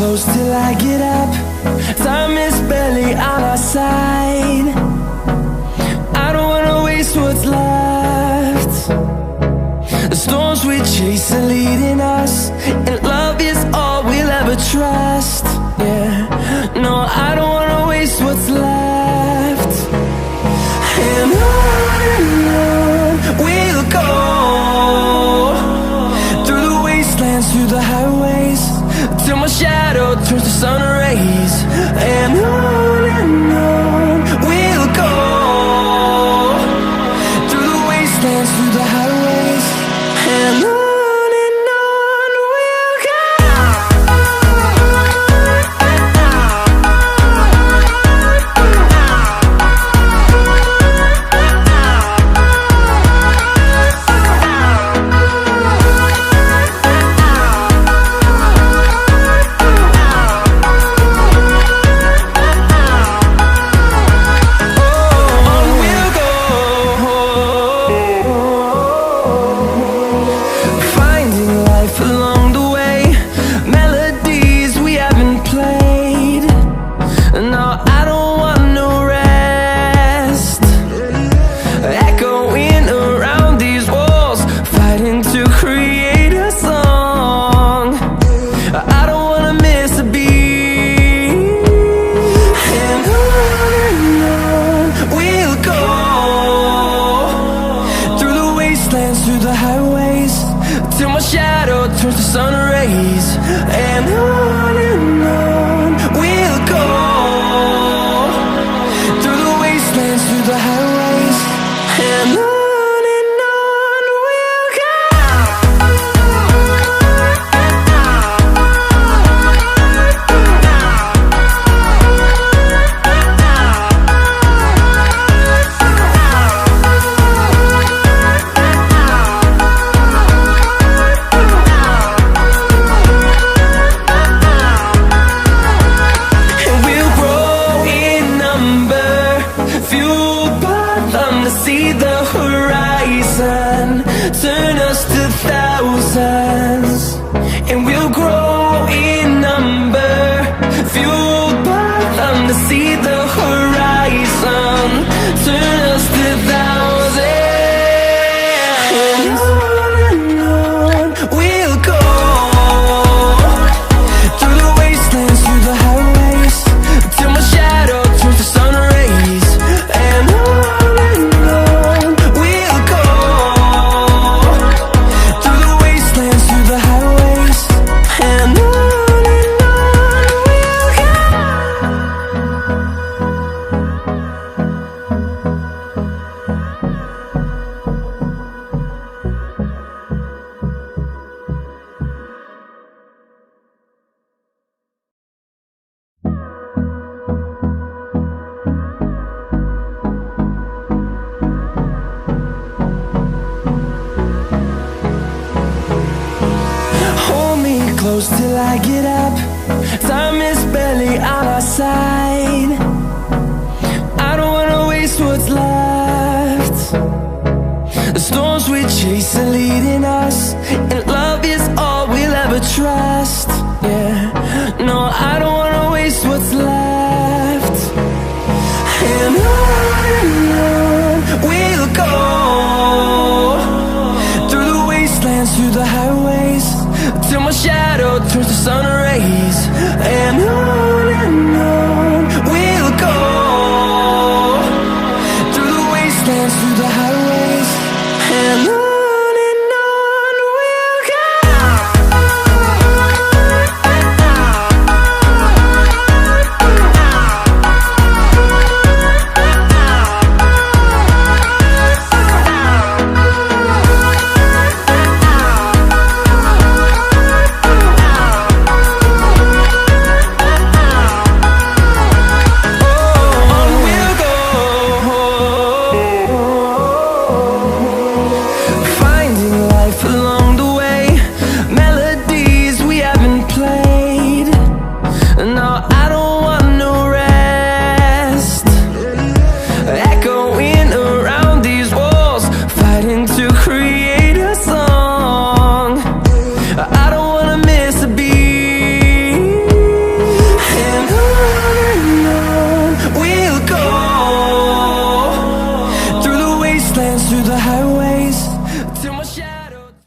close till I get up. Time is barely on our side. I don't wanna waste what's left. The storms we chase are leading us, and love is all we'll ever trust. Yeah, no, I don't wanna waste what's left. And on we'll go, through the wastelands, through the highways, till my shadow turns to sun rays. And on we'll go, through the wastelands, through the highways, and on we'll go. Through the highways, till my shadow turns to sun rays. And on we'll go, through the wastelands, through the highways, and on we'll go. See the horizon, turn us to thousands, and we'll grow in number, fueled by them to see the horizon, turn us to thousands. And on we'll go, through the wastelands, through the highways, till my shadow turns to sun rays. And close till I get up. Time is barely on our side. I don't wanna waste what's left. The storms we chase are leading us, and love